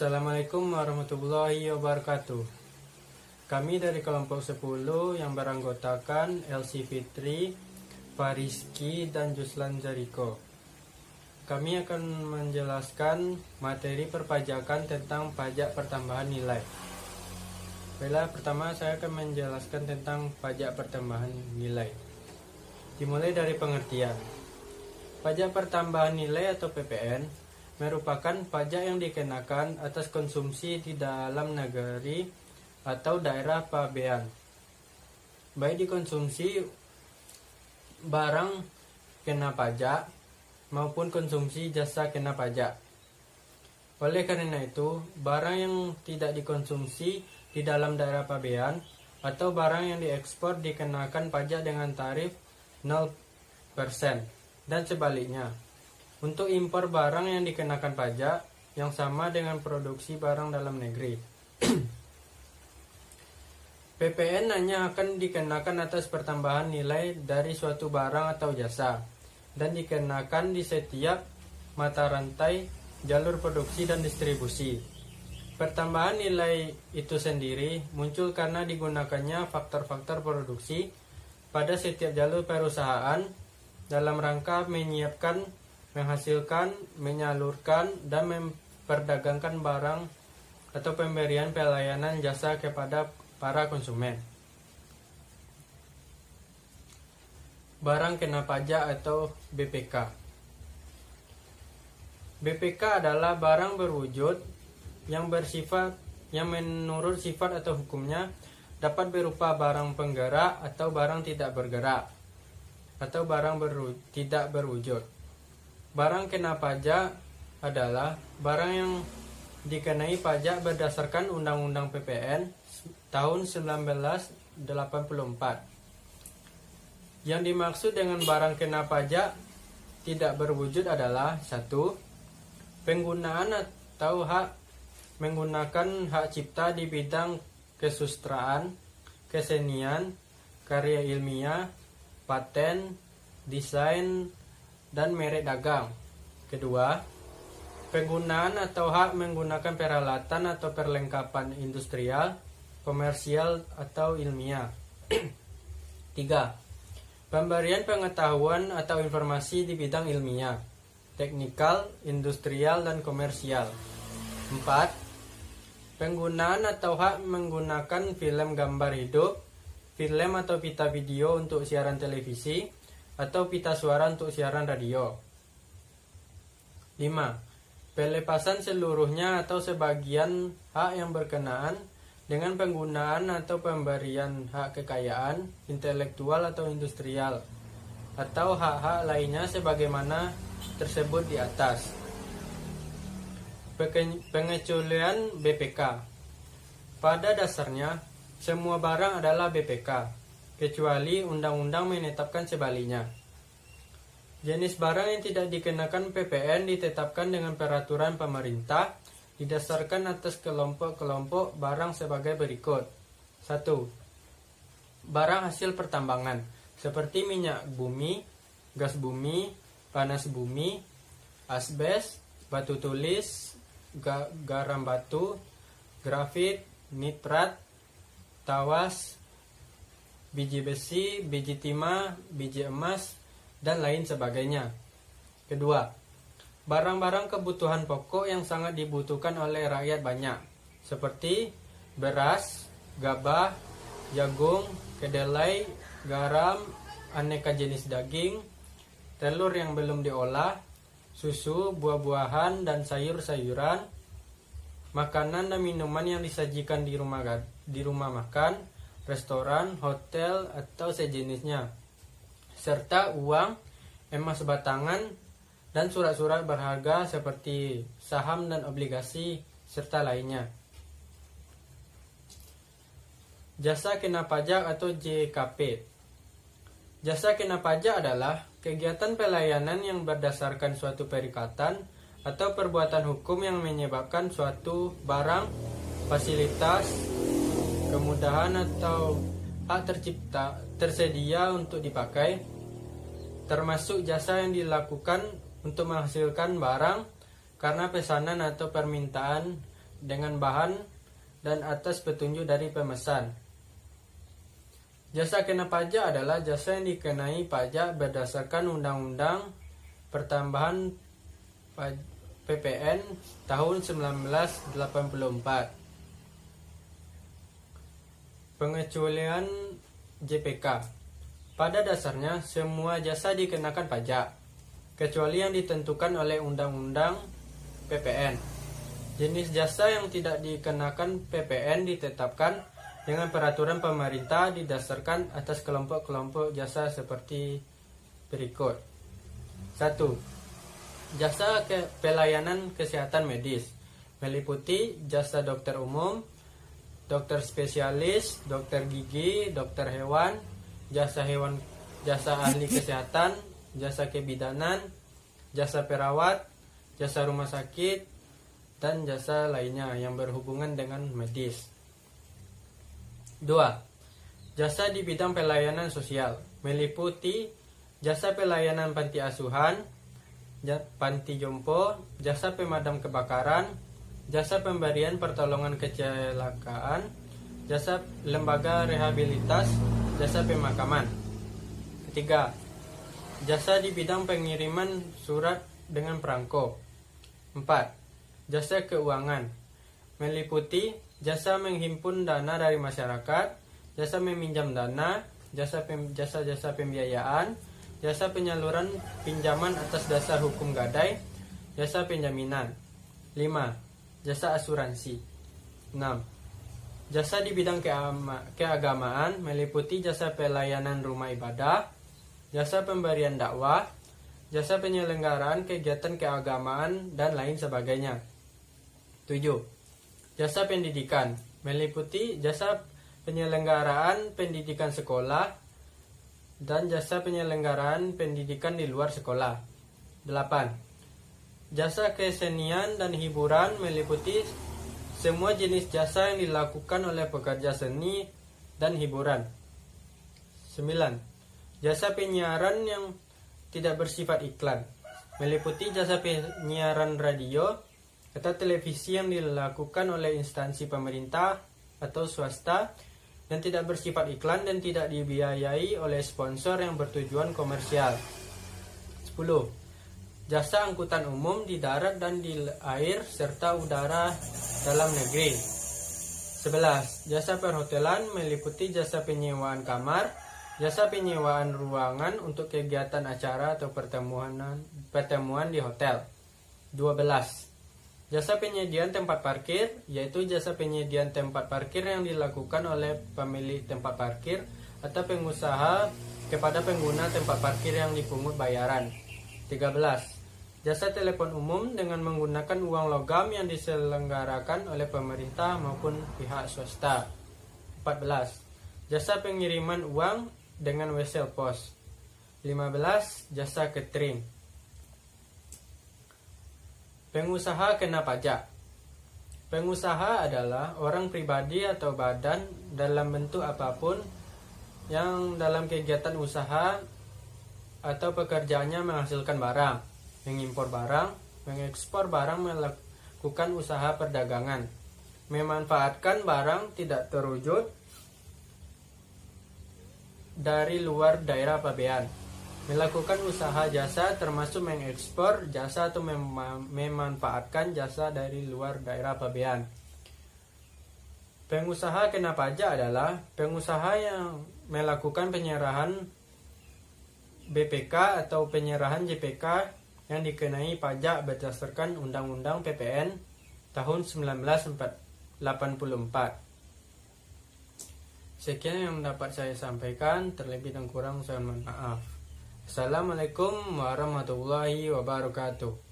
Assalamualaikum warahmatullahi wabarakatuh. Kami dari kelompok 10 yang beranggotakan Elsie Fitri, Fariski, dan Juslan Zariko. Kami akan menjelaskan materi perpajakan tentang pajak pertambahan nilai. Baiklah, pertama saya akan menjelaskan tentang pajak pertambahan nilai. Dimulai dari pengertian. Pajak pertambahan nilai atau PPN merupakan pajak yang dikenakan atas konsumsi di dalam negeri atau daerah pabean, baik dikonsumsi barang kena pajak maupun konsumsi jasa kena pajak. Oleh karena itu, barang yang tidak dikonsumsi di dalam daerah pabean atau barang yang diekspor dikenakan pajak dengan tarif 0% dan sebaliknya. Untuk impor barang yang dikenakan pajak yang sama dengan produksi barang dalam negeri. PPN hanya akan dikenakan atas pertambahan nilai dari suatu barang atau jasa dan dikenakan di setiap mata rantai jalur produksi dan distribusi. Pertambahan nilai itu sendiri muncul karena digunakannya faktor-faktor produksi pada setiap jalur perusahaan dalam rangka menyiapkan, menghasilkan, menyalurkan, dan memperdagangkan barang atau pemberian pelayanan jasa kepada para konsumen. Barang kena pajak atau BPK. BPK adalah barang berwujud yang bersifat yang menurut sifat atau hukumnya dapat berupa barang penggerak atau barang tidak bergerak atau barang tidak berwujud. Barang kena pajak adalah barang yang dikenai pajak berdasarkan Undang-Undang PPN tahun 1984. Yang dimaksud dengan barang kena pajak tidak berwujud adalah 1. Penggunaan atau hak menggunakan hak cipta di bidang kesusastraan, kesenian, karya ilmiah, paten, desain, dan merek dagang. Kedua, penggunaan atau hak menggunakan peralatan atau perlengkapan industrial, komersial, atau ilmiah. 3. Pemberian pengetahuan atau informasi di bidang ilmiah, teknikal, industrial, dan komersial. 4. Penggunaan atau hak menggunakan film gambar hidup, film atau pita video untuk siaran televisi, atau pita suara untuk siaran radio. 5. Pelepasan seluruhnya atau sebagian hak yang berkenaan dengan penggunaan atau pemberian hak kekayaan, intelektual atau industrial, atau hak-hak lainnya sebagaimana tersebut di atas. Pengecualian BPK. Pada dasarnya, semua barang adalah BPK, kecuali undang-undang menetapkan sebaliknya. Jenis barang yang tidak dikenakan PPN ditetapkan dengan peraturan pemerintah didasarkan atas kelompok-kelompok barang sebagai berikut. 1. Barang hasil pertambangan seperti minyak bumi, gas bumi, panas bumi, asbes, batu tulis, garam batu, grafit, nitrat, tawas, biji besi, biji timah, biji emas, dan lain sebagainya. Kedua, barang-barang kebutuhan pokok yang sangat dibutuhkan oleh rakyat banyak, seperti beras, gabah, jagung, kedelai, garam, aneka jenis daging, telur yang belum diolah, susu, buah-buahan, dan sayur-sayuran, makanan dan minuman yang disajikan di rumah makan, restoran, hotel, atau sejenisnya, serta uang, emas batangan, dan surat-surat berharga seperti saham dan obligasi, serta lainnya. Jasa kena pajak atau JKP. Jasa kena pajak adalah kegiatan pelayanan yang berdasarkan suatu perikatan atau perbuatan hukum yang menyebabkan suatu barang, fasilitas, kemudahan atau hak tersedia untuk dipakai, termasuk jasa yang dilakukan untuk menghasilkan barang karena pesanan atau permintaan dengan bahan dan atas petunjuk dari pemesan. Jasa kena pajak adalah jasa yang dikenai pajak berdasarkan Undang-Undang Pertambahan PPN tahun 1984. Pengecualian JPK. Pada dasarnya semua jasa dikenakan pajak, kecuali yang ditentukan oleh Undang-Undang PPN. Jenis jasa yang tidak dikenakan PPN ditetapkan dengan peraturan pemerintah didasarkan atas kelompok-kelompok jasa seperti berikut. 1. Jasa pelayanan kesehatan medis meliputi jasa dokter umum, dokter spesialis, dokter gigi, dokter hewan, jasa ahli kesehatan, jasa kebidanan, jasa perawat, jasa rumah sakit, dan jasa lainnya yang berhubungan dengan medis. 2. Jasa di bidang pelayanan sosial meliputi jasa pelayanan panti asuhan, panti jompo, jasa pemadam kebakaran, jasa pemberian pertolongan kecelakaan, jasa lembaga rehabilitas, jasa pemakaman. 3. Jasa di bidang pengiriman surat dengan perangko. 4. Jasa keuangan meliputi jasa menghimpun dana dari masyarakat, jasa meminjam dana, jasa pembiayaan, jasa penyaluran pinjaman atas dasar hukum gadai, jasa penjaminan. 5. Jasa asuransi. 6. Jasa di bidang keagamaan meliputi jasa pelayanan rumah ibadah, jasa pemberian dakwah, jasa penyelenggaraan kegiatan keagamaan, dan lain sebagainya. 7. Jasa pendidikan meliputi jasa penyelenggaraan pendidikan sekolah dan jasa penyelenggaraan pendidikan di luar sekolah. 8. Jasa kesenian dan hiburan meliputi semua jenis jasa yang dilakukan oleh pekerja seni dan hiburan. 9. Jasa penyiaran yang tidak bersifat iklan meliputi jasa penyiaran radio atau televisi yang dilakukan oleh instansi pemerintah atau swasta yang tidak bersifat iklan dan tidak dibiayai oleh sponsor yang bertujuan komersial. 10. Jasa angkutan umum di darat dan di air serta udara dalam negeri. 11. Jasa perhotelan meliputi jasa penyewaan kamar, jasa penyewaan ruangan untuk kegiatan acara atau pertemuan di hotel. 12. Jasa penyediaan tempat parkir, yaitu jasa penyediaan tempat parkir yang dilakukan oleh pemilik tempat parkir atau pengusaha kepada pengguna tempat parkir yang dipungut bayaran. 13. Jasa telepon umum dengan menggunakan uang logam yang diselenggarakan oleh pemerintah maupun pihak swasta. 14. Jasa pengiriman uang dengan wesel pos. 15. Jasa catering. Pengusaha kena pajak. Pengusaha adalah orang pribadi atau badan dalam bentuk apapun yang dalam kegiatan usaha atau pekerjaannya menghasilkan barang, mengimpor barang, mengekspor barang, melakukan usaha perdagangan, memanfaatkan barang tidak terwujud dari luar daerah pabean, melakukan usaha jasa termasuk mengekspor jasa atau memanfaatkan jasa dari luar daerah pabean. Pengusaha kena pajak adalah pengusaha yang melakukan penyerahan BPK atau penyerahan JPK yang dikenai pajak berdasarkan Undang-Undang PPN tahun 1984. Sekian yang dapat saya sampaikan, terlebih dan kurang saya mohon maaf. Assalamualaikum warahmatullahi wabarakatuh.